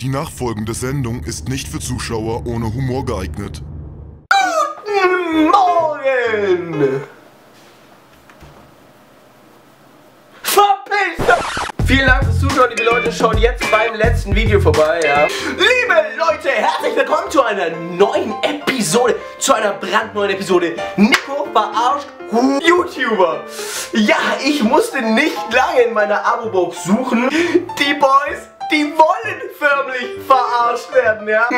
Die nachfolgende Sendung ist nicht für Zuschauer ohne Humor geeignet. Guten Morgen! Verpisst! Vielen Dank fürs Zuschauen, liebe Leute. Schaut jetzt beim letzten Video vorbei, ja. Liebe Leute, herzlich willkommen zu einer neuen Episode. Zu einer brandneuen Episode. Nico verarscht YouTuber. Ja, ich musste nicht lange in meiner Abo-Box suchen. Die Boys, die wollen förmlich verarscht werden, ja.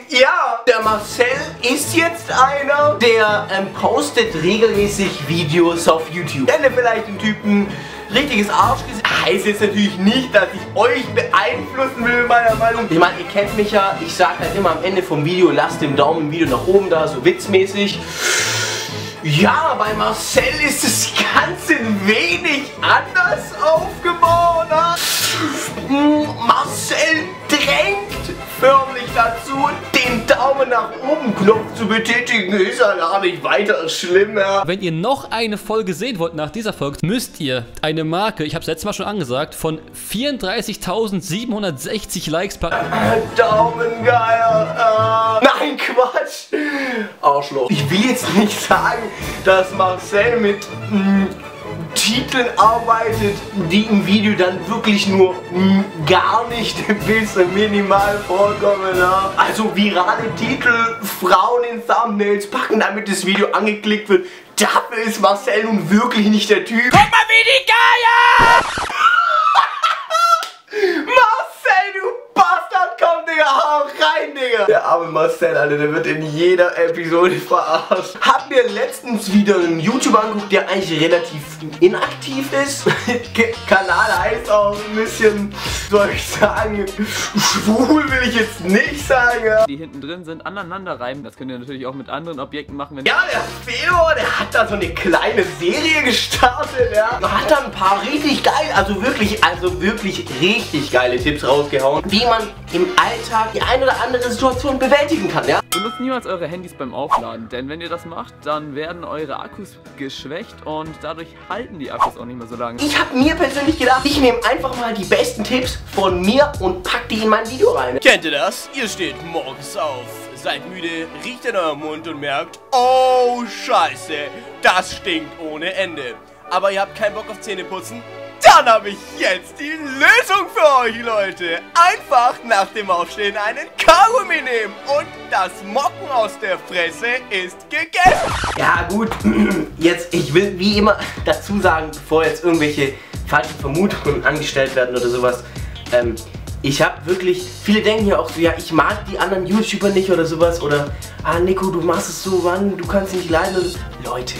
Ja, der Marcel ist jetzt einer, der postet regelmäßig Videos auf YouTube. Kenne vielleicht den Typen, richtiges Arschgesicht. Heißt jetzt natürlich nicht, dass ich euch beeinflussen will mit meiner Meinung. Ich meine, ihr kennt mich ja, ich sage halt immer am Ende vom Video, lasst den Daumen im Video nach oben da, so witzmäßig. Ja, bei Marcel ist das Ganze ein wenig anders aufgebaut. Marcel drängt förmlich dazu, den Daumen nach oben Knopf zu betätigen. Ist ja gar nicht weiter schlimm, ja. Wenn ihr noch eine Folge sehen wollt nach dieser Folge, müsst ihr eine Marke, ich habe es letztes Mal schon angesagt, von 34.760 Likes packen. Daumengeier. Nein, Quatsch. Arschloch. Ich will jetzt nicht sagen, dass Marcel mit Titeln arbeitet, die im Video dann wirklich nur gar nicht bis minimal vorkommen. Ja. Also virale Titel, Frauen in Thumbnails packen, damit das Video angeklickt wird. Dafür ist Marcel nun wirklich nicht der Typ. Guck mal, wie die Geier! Marcel, du Bastard, komm, Digga, hau rein, Digga! Der arme Marcel, Alter, der wird in jeder Episode verarscht. Hab mir letztens wieder einen YouTuber angeguckt, der eigentlich relativ inaktiv ist. Kanal heißt auch ein bisschen, soll ich sagen, schwul will ich jetzt nicht sagen, ja. Die hinten drin sind, aneinander reiben. Das könnt ihr natürlich auch mit anderen Objekten machen. Wenn Ja, der Fedor, der hat da so eine kleine Serie gestartet, ja. Hat da ein paar richtig geil, also wirklich richtig geile Tipps rausgehauen, wie man im Alltag die ein oder andere Situation bewältigen kann, ja. benutzt niemals eure Handys beim Aufladen, denn wenn ihr das macht, dann werden eure Akkus geschwächt und dadurch halten die Akkus auch nicht mehr so lange. Ich habe mir persönlich gedacht, ich nehme einfach mal die besten Tipps von mir und pack die in mein Video rein. Kennt ihr das? Ihr steht morgens auf, seid müde, riecht in eurem Mund und merkt, oh Scheiße, das stinkt ohne Ende. Aber ihr habt keinen Bock auf Zähneputzen? Dann habe ich jetzt die Lösung für euch, Leute. Einfach nach dem Aufstehen einen Kaugummi nehmen und das Mocken aus der Fresse ist gegessen. Ja gut, jetzt, ich will wie immer dazu sagen, bevor jetzt irgendwelche falschen Vermutungen angestellt werden oder sowas, ich habe wirklich, viele denken ja auch so, ja, ich mag die anderen YouTuber nicht oder sowas, oder, ah Nico, du machst es so, Mann, du kannst nicht leiden. Und Leute,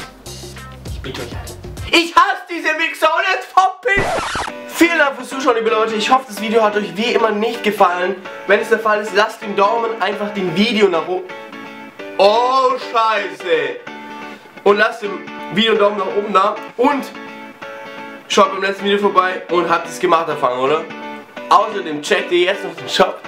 ich bitte euch halt. Ich hasse diese Wichser und jetzt verpisst! Vielen Dank fürs Zuschauen, liebe Leute. Ich hoffe, das Video hat euch wie immer nicht gefallen. Wenn es der Fall ist, lasst den Daumen einfach dem Video nach oben. Oh, Scheiße! Und lasst dem Video einen Daumen nach oben da. Und schaut beim letzten Video vorbei und habt es gemacht erfahren, oder? Außerdem checkt ihr jetzt noch den Shop.